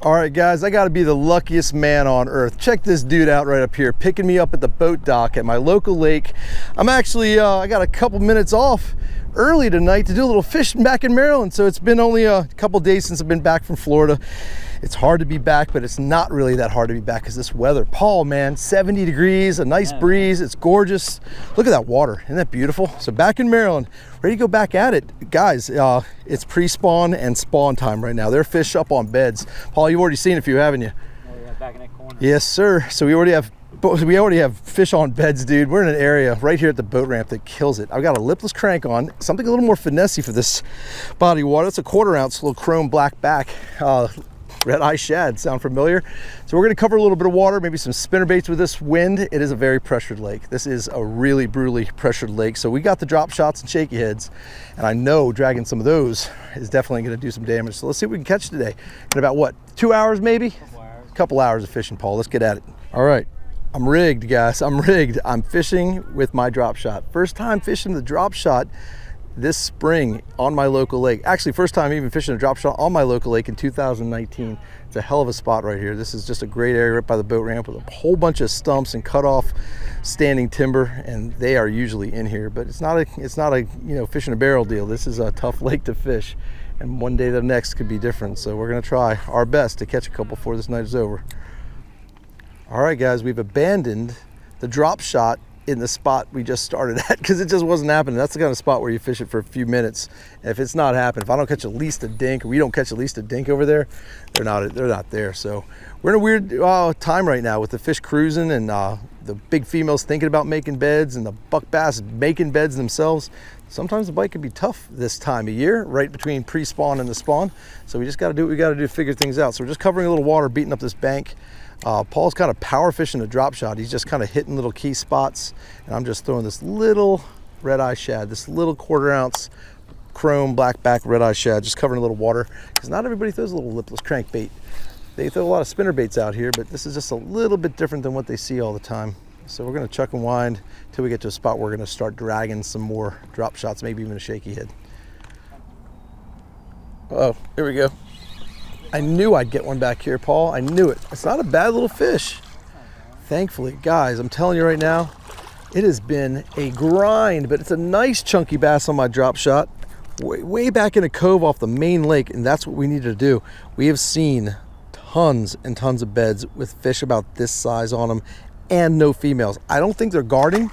All right, guys, I gotta be the luckiest man on earth. Check this dude out right up here, picking me up at the boat dock at my local lake. I'm actually, I got a couple minutes off early tonight to do a little fishing back in Maryland. So it's been only a couple days since I've been back from Florida. It's hard to be back, but it's not really that hard to be back because this weather, Paul, man, 70 degrees, a nice breeze. It's gorgeous. Look at that water. Isn't that beautiful? So back in Maryland, ready to go back at it. Guys, it's pre-spawn and spawn time right now. There are fish up on beds. Paul, you've already seen a few, haven't you? Oh, yeah, back in that corner. Yes, sir. So we already have fish on beds, dude. We're in an area right here at the boat ramp that kills it. I've got a lipless crank on, something a little more finessey for this body of water. It's a 1/4 ounce little chrome black back. Red eye shad, sound familiar? So we're gonna cover a little bit of water, maybe some spinner baits with this wind. It is a very pressured lake. This is a really brutally pressured lake. So we got the drop shots and shaky heads, and I know dragging some of those is definitely gonna do some damage. So let's see what we can catch today. In about what, 2 hours maybe? Couple hours of fishing, Paul. Let's get at it. All right, I'm rigged, guys. I'm rigged. I'm fishing with my drop shot. First time fishing the drop shot this spring on my local lake. Actually, first time even fishing a drop shot on my local lake in 2019. It's a hell of a spot right here. This is just a great area right by the boat ramp with a whole bunch of stumps and cut off standing timber, and they are usually in here, but it's not a fishing a barrel deal. This is a tough lake to fish, and one day the next could be different. So we're gonna try our best to catch a couple before this night is over. All right, guys, we've abandoned the drop shot in the spot we just started at because it just wasn't happening. That's the kind of spot where you fish it for a few minutes. And if it's not happening, if I don't catch at least a dink, or we don't catch at least a dink over there, they're not there. So we're in a weird time right now with the fish cruising and the big females thinking about making beds and the buck bass making beds themselves. Sometimes the bite can be tough this time of year, right between pre-spawn and the spawn. So we just got to do what we got to do to figure things out. So we're just covering a little water, beating up this bank. Paul's kind of power fishing a drop shot. He's just kind of hitting little key spots, and I'm just throwing this little red eye shad, this little 1/4 ounce chrome black back red eye shad, just covering a little water, because not everybody throws a little lipless crankbait. They throw a lot of spinner baits out here, but this is just a little bit different than what they see all the time. So we're going to chuck and wind till we get to a spot where we're going to start dragging some more drop shots, maybe even a shaky head. Oh, here we go. I knew I'd get one back here, Paul. I knew it. It's not a bad little fish. Thankfully, guys, I'm telling you right now, it has been a grind, but it's a nice chunky bass on my drop shot, way back in a cove off the main lake, and that's what we need to do. We have seen tons and tons of beds with fish about this size on them and no females. I don't think they're guarding.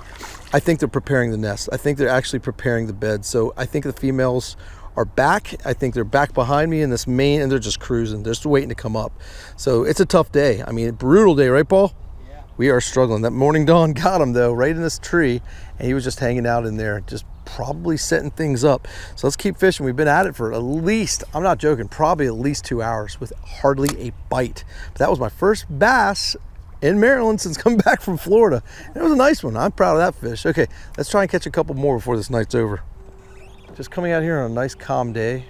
I think they're preparing the nest. I think they're actually preparing the bed. So I think the females are back. I think they're back behind me in this main, and they're just cruising. They're just waiting to come up. So it's a tough day. I mean, brutal day, right, Paul? Yeah. We are struggling. That morning dawn got him though, right in this tree, and he was just hanging out in there, just probably setting things up. So let's keep fishing. We've been at it for at least, I'm not joking, probably at least 2 hours with hardly a bite. But that was my first bass in Maryland since coming back from Florida. And it was a nice one. I'm proud of that fish. Okay, let's try and catch a couple more before this night's over. Just coming out here on a nice calm day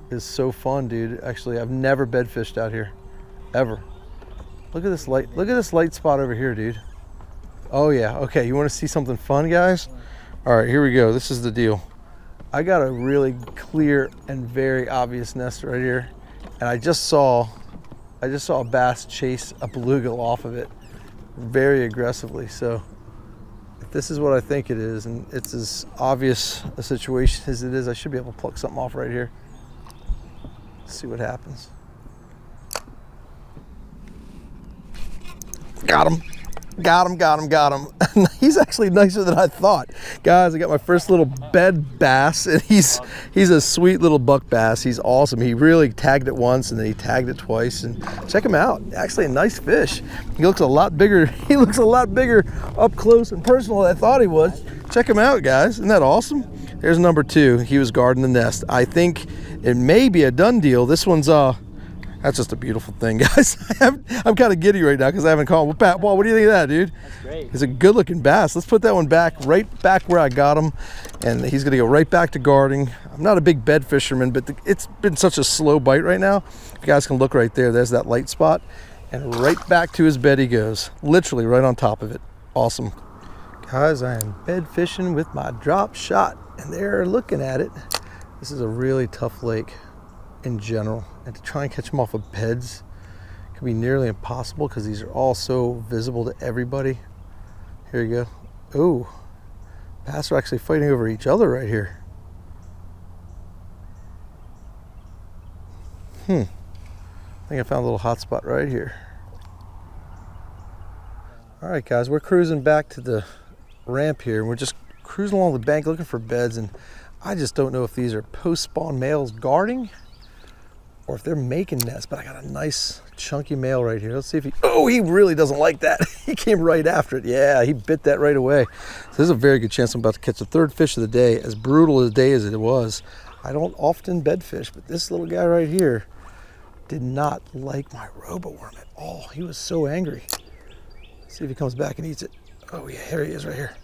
is so fun, dude. Actually, I've never bed fished out here, ever. Look at this light spot over here, dude. Oh yeah, okay, you wanna see something fun, guys? All right, here we go, this is the deal. I got a really clear and very obvious nest right here, and I just saw a bass chase a bluegill off of it very aggressively. So if this is what I think it is, and it's as obvious a situation as it is, I should be able to pluck something off right here. Let's see what happens. Got him. Got him. He's actually nicer than I thought. Guys, I got my first little bed bass, and he's a sweet little buck bass. He's awesome. He really tagged it once, and then he tagged it twice, and check him out. Actually a nice fish. He looks a lot bigger. He looks a lot bigger up close and personal than I thought he was. Check him out, guys. Isn't that awesome? There's number 2. He was guarding the nest. I think it may be a done deal. This one's that's just a beautiful thing, guys. I'm kind of giddy right now because I haven't caught. Paul, what do you think of that, dude? That's great. It's a good looking bass. Let's put that one right back where I got him, and he's gonna go right back to guarding. I'm not a big bed fisherman, but it's been such a slow bite right now. You guys can look right there. There's that light spot, and right back to his bed he goes. Literally right on top of it. Awesome. Guys, I am bed fishing with my drop shot, and they're looking at it. This is a really tough lake in general, and to try and catch them off of beds Could be nearly impossible because these are all so visible to everybody. Here you go. Ooh, bass are actually fighting over each other right here. I think I found a little hot spot right here. All right, guys, we're cruising back to the ramp here, and we're just cruising along the bank looking for beds, and I just don't know if these are post-spawn males guarding or if they're making nests, but I got a nice chunky male right here. Let's see if he really doesn't like that. He came right after it. Yeah, he bit that right away. So there's a very good chance I'm about to catch the third fish of the day. As brutal a day as it was, I don't often bed fish, but this little guy right here did not like my roboworm at all. He was so angry. Let's see if he comes back and eats it. Oh yeah, here he is right here.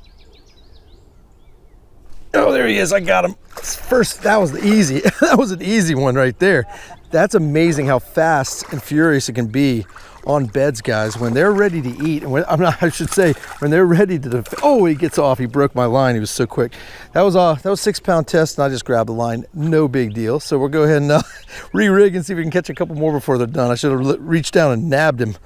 Oh, there he is. I got him. First, that was easy. That was an easy one right there. That's amazing how fast and furious it can be on beds, guys, when they're ready to eat. And I should say, when they're ready to, oh, he gets off. He broke my line. He was so quick. That was 6-pound test, and I just grabbed the line. No big deal. So we'll go ahead and re-rig and see if we can catch a couple more before they're done. I should have reached down and nabbed him.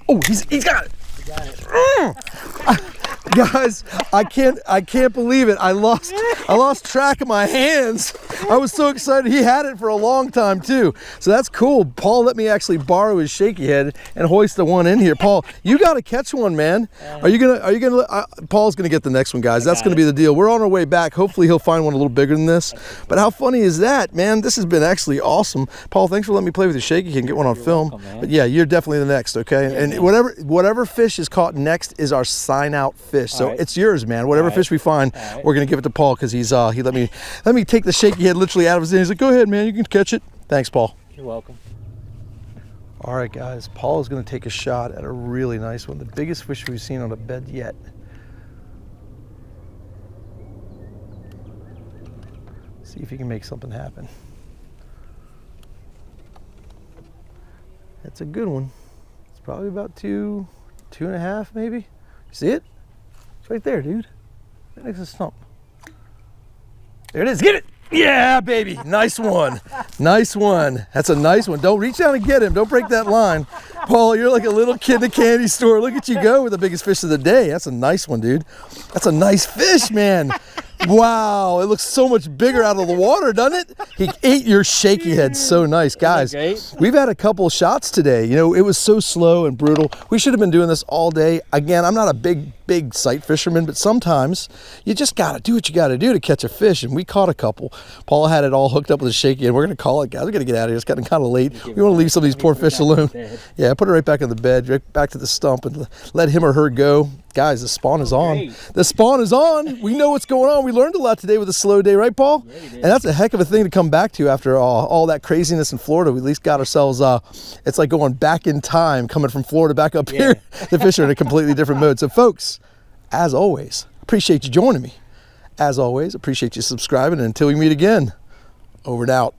Oh, he's got it. He got it. Guys, I can't believe it. I lost track of my hands. I was so excited. He had it for a long time too. So that's cool. Paul let me actually borrow his shaky head and hoist the one in here. Paul, you got to catch one, man. Are you gonna Paul's gonna get the next one, guys. That's gonna be the deal. We're on our way back. Hopefully he'll find one a little bigger than this. But how funny is that, man? This has been actually awesome. Paul, thanks for letting me play with your shaky head and get one on film. Welcome, but yeah, you're definitely the next, okay? Yeah, and whatever fish is caught next is our sign out fish. So it's yours, man. Whatever fish we find, we're gonna give it to Paul because he let me take the shaky head literally out of his hand. He's like, go ahead, man, you can catch it. Thanks, Paul. You're welcome. All right, guys, Paul is gonna take a shot at a really nice one, the biggest fish we've seen on a bed yet. See if he can make something happen. That's a good one. It's probably about 2.5 maybe. You see it? It's right there, dude. Right next to the stump. There it is. Get it. Yeah, baby. Nice one. Nice one. That's a nice one. Don't reach down and get him. Don't break that line. Paul, you're like a little kid in a candy store. Look at you go with the biggest fish of the day. That's a nice one, dude. That's a nice fish, man. Wow, it looks so much bigger out of the water, doesn't it? He ate your shaky head so nice. Guys, we've had a couple shots today. You know, it was so slow and brutal. We should have been doing this all day. Again, I'm not a big sight fisherman, but sometimes you just got to do what you got to do to catch a fish, and we caught a couple. Paul had it all hooked up with a shaky head. We're going to call it, guys. We're going to get out of here. It's getting kind of late. We want to leave some of these poor fish alone. Yeah, put it right back in the bed, right back to the stump, and let him or her go. Guys, the spawn is on. The spawn is on. We know what's going on. We learned a lot today with a slow day, right, Paul? Yeah, and that's a heck of a thing to come back to after all that craziness in Florida. We at least got ourselves, it's like going back in time, coming from Florida back up here. The fish are in a completely different mode. So, folks, as always, appreciate you joining me. As always, appreciate you subscribing. And until we meet again, over and out.